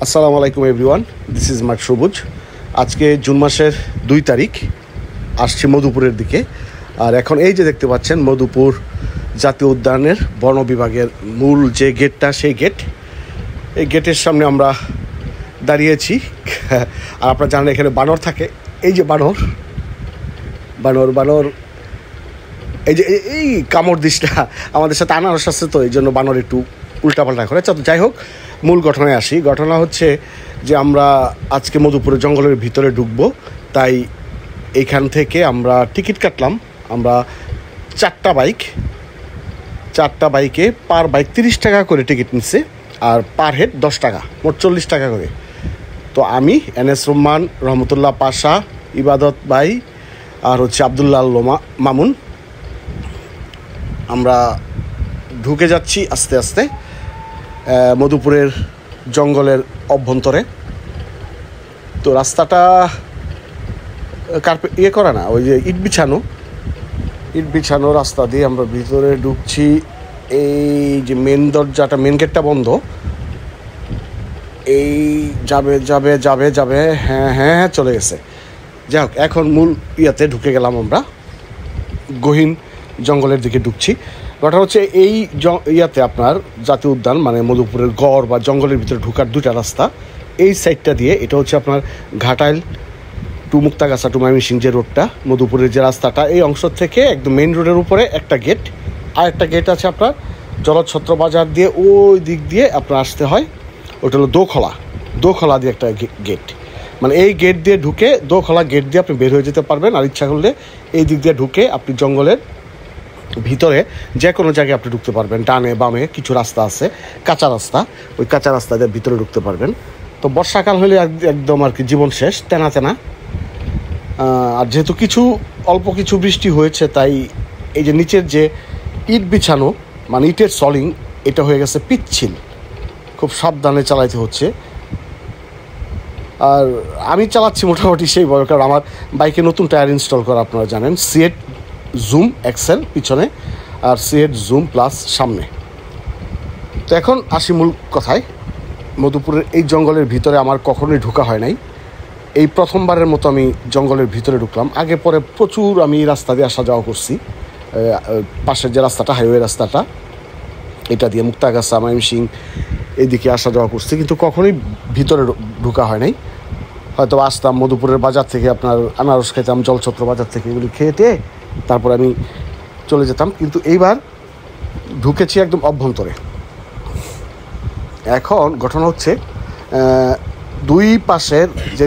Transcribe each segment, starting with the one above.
আসসালামু আলাইকুম everyone, this is mark সবুজ। আজকে জুন মাসের 2 তারিখ, আসছি মধুপুরের দিকে। আর এখন এই যে দেখতে পাচ্ছেন মধুপুর জাতীয় উদ্যানের বন বিভাগের মূল যে গেটটা, সেই এই গেটের সামনে আমরা দাঁড়িয়েছি। আর আপনারা জানেন এখানে বানর থাকে। এই যে বানর এই যে এই কামড় দিসটা আমাদের সাথে আনারস আছে, তো এই জন্য বানর একটু উল্টাপাল্টা করে। যাই হোক, মূল ঘটনায় আসি। ঘটনা হচ্ছে যে আমরা আজকে মধুপুরের জঙ্গলের ভিতরে ঢুকবো, তাই এইখান থেকে আমরা টিকিট কাটলাম। আমরা চারটা বাইকে পার বাইক 30 টাকা করে টিকিট নিচ্ছে, আর পার হেড 10 টাকা, মোট 40 টাকা করে। তো আমি এনএস রহমান, রহমতুল্লাহ পাশা, ইবাদত ভাই আর আবদুল্লাহ মামুন, আমরা ঢুকে যাচ্ছি আস্তে আস্তে মধুপুরের জঙ্গলের অভ্যন্তরে। তো রাস্তাটা করা না, ওই যে ইট বিছানো রাস্তা দিয়ে আমরা ভিতরে ঢুকছি। এই যে মেন দরজাটা, মেন গেটটা বন্ধ। এই যাবে হ্যাঁ চলে গেছে। যাই হোক, এখন মূল ইয়াতে ঢুকে গেলাম। আমরা গহীন জঙ্গলের দিকে ঢুকছি। ঘটনা হচ্ছে এই ইয়াতে আপনার জাতীয় উদ্যান মানে মধুপুরের গড় বা জঙ্গলের ভিতরে ঢুকার 2টা রাস্তা। এই সাইডটা দিয়ে, এটা হচ্ছে আপনার ঘাটাইল টু মুক্তাগাছা টু ময়মনসিংহ যে রোডটা, মধুপুরের যে রাস্তাটা, এই অংশ থেকে একদম মেইন রোডের উপরে একটা গেট। আর একটা গেট আছে আপনার জলছত্র বাজার দিয়ে, ওই দিক দিয়ে আপনার আসতে হয়। ওটা হলো দোখলা দিয়ে একটা গেট। মানে এই গেট দিয়ে ঢুকে, দোখলা গেট দিয়ে আপনি বের হয়ে যেতে পারবেন। আর ইচ্ছা করলে এই দিক দিয়ে ঢুকে আপনি জঙ্গলের ভিতরে যে কোনো জায়গায় আপনি ঢুকতে পারবেন। ডানে বামে কিছু রাস্তা আছে, কাঁচা রাস্তা, ওই কাঁচা রাস্তা দিয়ে ভিতরে ঢুকতে পারবেন। তো বর্ষাকাল হলে একদম আর কি জীবন শেষ, তেনা। আর যেহেতু অল্প কিছু বৃষ্টি হয়েছে, তাই এই যে নিচের যে ইট বিছানো মানে ইটের সলিং, এটা হয়ে গেছে পিচ্ছিল। খুব সাবধানে চালাইতে হচ্ছে। আর আমি চালাচ্ছি মোটামুটি সেই বড়, কারণ আমার বাইকে নতুন টায়ার ইনস্টল করা, আপনারা জানেন। সিয়েট জুম এক্সেল পিছনে আর সিয়েট জুম প্লাস সামনে। তো এখন আসি মূল কথায়। মধুপুরের এই জঙ্গলের ভিতরে আমার কখনোই ঢোকা হয় নাই, এই প্রথমবারের মতো আমি জঙ্গলের ভিতরে ঢুকলাম। আগে পরে প্রচুর আমি রাস্তা দিয়ে আসা যাওয়া করছি, পাশের যে রাস্তাটা, হাইওয়ে রাস্তাটা, এটা দিয়ে মুক্তাগাছা ময়মনসিংহ এইদিকে আসা যাওয়া করছি, কিন্তু কখনোই ভিতরে ঢোকা হয় নাই। হয়তো আসতাম মধুপুরের বাজার থেকে, আপনার আনারস খেতাম জলছত্র বাজার থেকে, এগুলি খেয়ে তারপরে আমি চলে যেতাম। কিন্তু এইবার ঢুকেছি একদম অভ্যন্তরে। এখন ঘটনা হচ্ছে দুই পাশের যে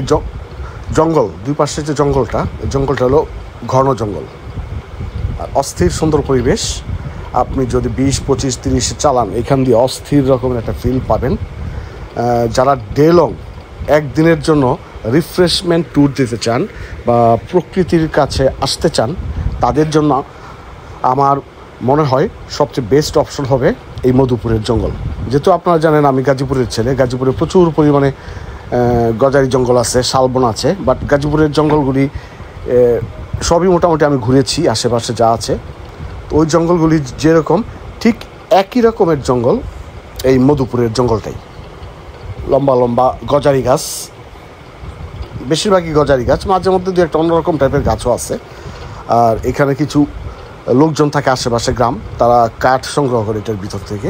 জঙ্গলটা হলো ঘন জঙ্গল আর অস্থির সুন্দর পরিবেশ। আপনি যদি 20, 25, 30 চালান, এখান দিয়ে অস্থির রকমের একটা ফিল পাবেন। যারা ডে লং একদিনের জন্য রিফ্রেশমেন্ট ট্যুর দিতে চান বা প্রকৃতির কাছে আসতে চান, তাদের জন্য আমার মনে হয় সবচেয়ে বেস্ট অপশন হবে এই মধুপুরের জঙ্গল। যেহেতু আপনারা জানেন আমি গাজীপুরের ছেলে, গাজীপুরে প্রচুর পরিমাণে গজারি জঙ্গল আছে, শালবন আছে, বাট গাজীপুরের জঙ্গলগুলি সবই মোটামুটি আমি ঘুরেছি, আশেপাশে যা আছে। ওই জঙ্গলগুলি যেরকম, ঠিক একই রকমের জঙ্গল এই মধুপুরের জঙ্গলটাই। লম্বা লম্বা গজারি গাছ, বেশিরভাগই গজারি গাছ, মাঝে মধ্যে 2-1 অন্যরকম টাইপের গাছও আছে। আর এখানে কিছু লোকজন থাকে আশেপাশে, গ্রাম, তারা কাঠ সংগ্রহ করে এটার ভিতর থেকে।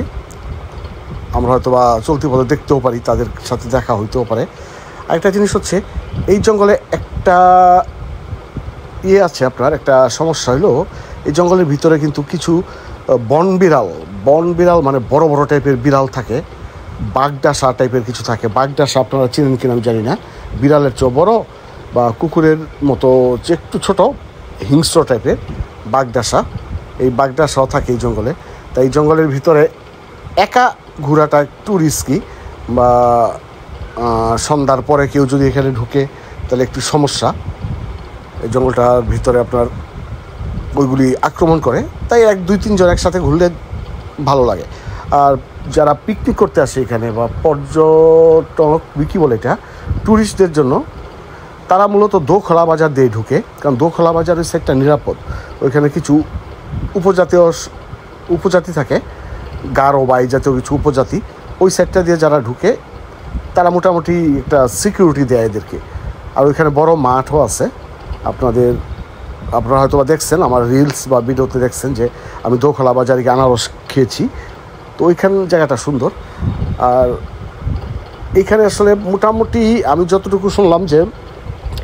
আমরা হয়তো বা চলতি পথে দেখতেও পারি, তাদের সাথে দেখা হইতেও পারে। আরেকটা জিনিস হচ্ছে, এই জঙ্গলে একটা আছে, আপনার একটা সমস্যা হলো, এই জঙ্গলের ভিতরে কিন্তু কিছু বন বিড়াল মানে বড় বড় টাইপের বিড়াল থাকে, বাগডাসা টাইপের কিছু থাকে। বাগডাসা আপনারা চিনেন কিনা আমি জানি না, বিড়ালের চেয়ে বড় বা কুকুরের মতো একটু ছোট, হিংস্র টাইপের বাগডাসা। এই বাগডাসাও থাকে এই জঙ্গলে। তাই এই জঙ্গলের ভিতরে একা ঘোরাটা একটু রিস্কি, বা সন্ধ্যার পরে কেউ যদি এখানে ঢুকে তাহলে একটু সমস্যা। এই জঙ্গলটার ভিতরে আপনার ওইগুলি আক্রমণ করে, তাই 1-2-3 জন একসাথে ঘুরলে ভালো লাগে। আর যারা পিকনিক করতে আসে এখানে, বা পর্যটক কী বলে এটা, ট্যুরিস্টদের জন্য, তারা মূলত দোখলা বাজার দিয়ে ঢুকে, কারণ দোখলা বাজারের সাইডটা নিরাপদ। ওইখানে কিছু উপজাতি থাকে, গারো বা এই জাতীয় কিছু উপজাতি, ওই সাইডটা দিয়ে যারা ঢুকে তারা মোটামুটি একটা সিকিউরিটি দেয় এদেরকে। আর ওইখানে বড় মাঠও আছে। আপনারা হয়তো বা দেখছেন আমার রিলস বা ভিডিওতে দেখছেন যে আমি দোখলা বাজারে গিয়ে আনারস খেয়েছি। তো ওইখান জায়গাটা সুন্দর। আর এইখানে আসলে মোটামুটি আমি যতটুকু শুনলাম যে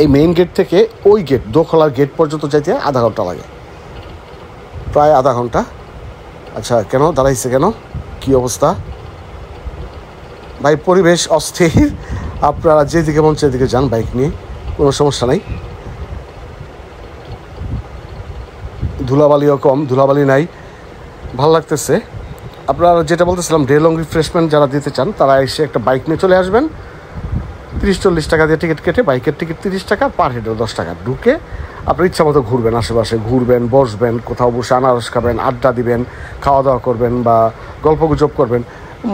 এই মেইন গেট থেকে ওই গেট দোখলার গেট পর্যন্ত যাইতে আধা ঘন্টা লাগে, প্রায় আধা ঘন্টা। আচ্ছা, কেন দাঁড়াইছে কেন, কি অবস্থা ভাই? পরিবেশ অস্থির, আপনারা যেদিকে মন সেদিকে যান বাইক নিয়ে, কোনো সমস্যা নাই। ধুলাবালিও কম, ধুলাবালি নাই, ভালো লাগতেছে। আপনারা যেটা বলতেছিলাম ডে লং রিফ্রেশমেন্ট যারা দিতে চান তারা এসে একটা বাইক নিয়ে চলে আসবেন। 30-40 টাকা দিয়ে টিকিট কেটে, বাইকের টিকিট 30 টাকা, পার হেডের 10 টাকা। ঢুকে আপনার ইচ্ছা মতো ঘুরবেন, আশেপাশে ঘুরবেন, বসবেন, কোথাও বসে আনারস খাবেন, আড্ডা দিবেন, খাওয়া দাওয়া করবেন বা গল্পগুজব করবেন,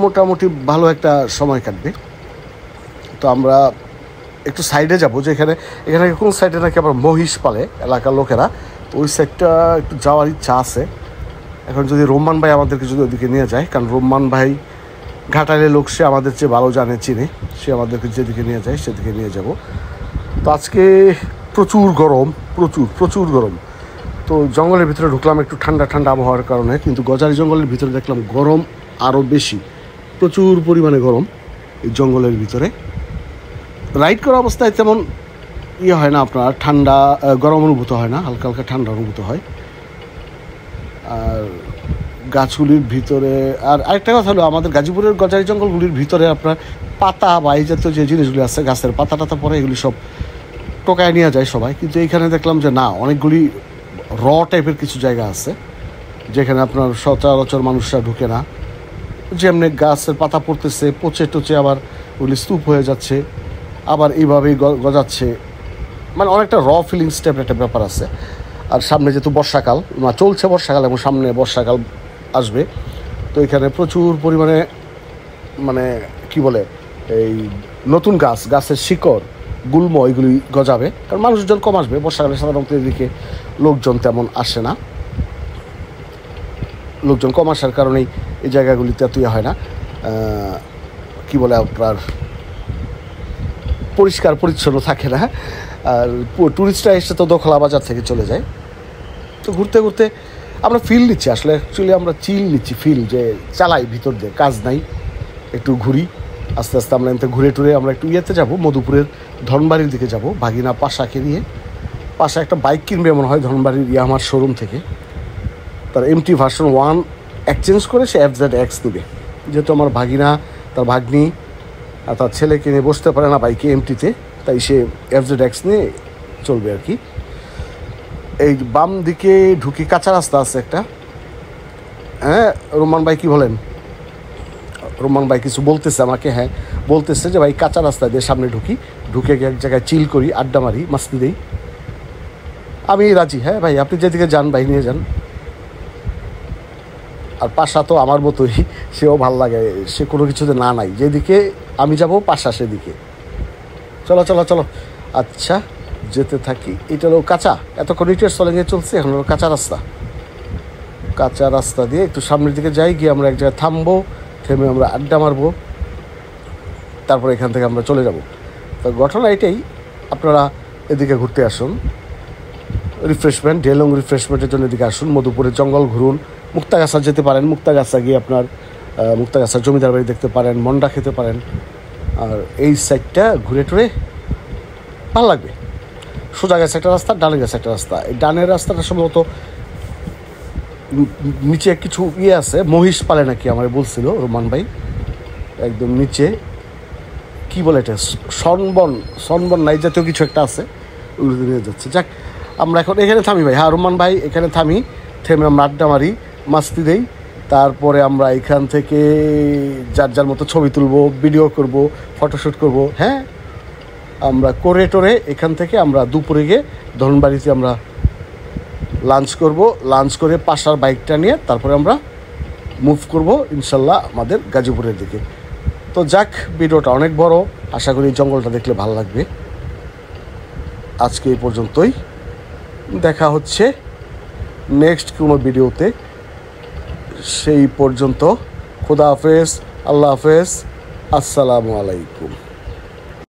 মোটামুটি ভালো একটা সময় কাটবে। তো আমরা একটু সাইডে যাবো, যে এখানে কোন সাইডে নাকি আবার মহিষ পালে এলাকার লোকেরা, তো ওই সাইডটা একটু যাওয়ার ইচ্ছা আছে। এখন যদি রোমান ভাই আমাদেরকে যদি ওইদিকে নিয়ে যায়, কারণ রোমান ভাই ঘাটালের লোক, সে আমাদের চেয়ে ভালো জানে, চিনে, সে আমাদেরকে যেদিকে নিয়ে যায় সেদিকে নিয়ে যাব। তো আজকে প্রচুর গরম, প্রচুর গরম। তো জঙ্গলের ভিতরে ঢুকলাম একটু ঠান্ডা ঠান্ডা আবহাওয়ার কারণে, কিন্তু গজারি জঙ্গলের ভিতরে দেখলাম গরম আরও বেশি, প্রচুর পরিমাণে গরম এই জঙ্গলের ভিতরে। রাইড করা অবস্থায় তেমন ইয়ে হয় না, আপনার ঠান্ডা গরম অনুভূত হয় না, হালকা হালকা ঠান্ডা অনুভূত হয়। আর গাছগুলির ভিতরে, আর আরেকটা কথা হলো, আমাদের গাজীপুরের গজারি জঙ্গলগুলির ভিতরে আপনার পাতা বা এই জাতীয় যে জিনিসগুলি আছে, গাছের পাতা টাতা পরে, এগুলি সব টোকায় নিয়ে যায় সবাই। কিন্তু এইখানে দেখলাম যে না, অনেকগুলি র টাইপের কিছু জায়গা আছে যেখানে আপনার সচরাচর মানুষরা ঢুকে না। যেমনি গাছের পাতা পড়তেছে, পচে টচে আবার ওগুলি স্তূপ হয়ে যাচ্ছে, আবার এইভাবেই গজাচ্ছে, মানে অনেকটা র ফিলিংস টাইপের একটা ব্যাপার আছে। আর সামনে যেহেতু বর্ষাকাল, চলছে বর্ষাকাল এবং সামনে বর্ষাকাল আসবে, তো এখানে প্রচুর পরিমাণে মানে কি বলে, এই নতুন গাছের শিকড়, গুল্ম, এগুলি গজাবে। কারণ মানুষজন কম আসবে বর্ষাকালে, সাধারণত এদিকে লোকজন তেমন আসে না। লোকজন কম আসার কারণেই এই জায়গাগুলিতে এত ইয়ে হয় না, কি বলে আপনার পরিষ্কার পরিচ্ছন্ন থাকে না। আর টুরিস্টরা এসে তো দোখলা বাজার থেকে চলে যায়। তো ঘুরতে ঘুরতে আমরা ফিল নিচ্ছি, আসলে অ্যাকচুয়ালি আমরা চিল নিচ্ছি, ফিল যে চালাই ভিতর দিয়ে, কাজ নাই, একটু ঘুরি। আস্তে আস্তে আমরা এতে ঘুরে টুরে আমরা একটু ইয়েতে যাবো, মধুপুরের ধনবাড়ির দিকে যাব, ভাগিনা পাশাকে নিয়ে। পাশা একটা বাইক কিনবে মনে হয় ধনবাড়ির ইয়ামার শোরুম থেকে, তার MT ভার্সন 1 এক্সচেঞ্জ করে সে FZX নেবে। যেহেতু আমার ভাগিনা, তার ভাগ্নি আর তার ছেলেকে নিয়ে বসতে পারে না বাইকে MT-তে, তাই সে FZX নিয়ে চলবে আর কি। এই বাম দিকে ঢুকি, কাঁচা রাস্তা আছে একটা। হ্যাঁ রোমান ভাই কি বলেন? রোমান ভাই কিছু বলতেছে আমাকে, হ্যাঁ বলতেছে যে ভাই কাঁচা রাস্তা দিয়ে সামনে ঢুকে গিয়ে এক জায়গায় চিল করি, আড্ডা মারি, মাস্তি দিই। আমি রাজি, হ্যাঁ ভাই আপনি যেদিকে যান ভাই নিয়ে যান। আর পাশা তো আমার মতোই, সেও ভাল লাগে, সে কোনো কিছুতে না নাই, যেদিকে আমি যাব পাশা সেদিকে। চলো চলো চলো, আচ্ছা যেতে থাকি। এটা হলো কাঁচা, এতক্ষণ ইটের সলেঙ্গে চলছে, এখন হলো কাঁচা রাস্তা দিয়ে একটু সামনের দিকে যাই, গিয়ে আমরা এক জায়গায় থামবো, থেমে আমরা আড্ডা মারবো, তারপর এখান থেকে আমরা চলে যাব। তো ঘটনা এটাই, আপনারা এদিকে ঘুরতে আসুন, রিফ্রেশমেন্ট, ডে লং রিফ্রেশমেন্টের জন্য এদিকে আসুন, মধুপুরের জঙ্গল ঘুরুন, মুক্তাগাছা যেতে পারেন, মুক্তাগাছা গিয়ে আপনার মুক্তাগাছার জমিদার বাড়ি দেখতে পারেন, মন্ডা খেতে পারেন। আর এই সাইডটা ঘুরে টুরে ভালো লাগবে। সোজা গেছে একটা রাস্তা, ডানে গেছে একটা রাস্তা। এই ডানের রাস্তাটা সম্ভবত নিচে কিছু ইয়ে আছে, মহিষ পালে নাকি আমার বলছিল রোমান ভাই, একদম নিচে কি বলে এটা, সনবন নাই জাতীয় কিছু একটা আছে, ওগুলো নিয়ে যাচ্ছে। যাক আমরা এখন এখানে থামি ভাই, হ্যাঁ রোমান ভাই এখানে থেমে আমরা আড্ডা মারি, মাস্তি দেই, তারপরে আমরা এখান থেকে যার মতো ছবি তুলবো, ভিডিও করব, ফটোশ্যুট করব। হ্যাঁ আমরা করে টোরে এখান থেকে আমরা দুপুরে গিয়ে ধনবাড়িতে আমরা লাঞ্চ করব, লাঞ্চ করে পাশার বাইকটা নিয়ে তারপরে আমরা মুভ করব ইনশাল্লাহ আমাদের গাজীপুরের দিকে। তো যাক, ভিডিওটা অনেক বড়, আশা করি জঙ্গলটা দেখলে ভালো লাগবে। আজকে এই পর্যন্তই, দেখা হচ্ছে নেক্সট কোনো ভিডিওতে। সেই পর্যন্ত খোদা হাফেজ, আল্লাহ হাফেজ, আসসালামু আলাইকুম।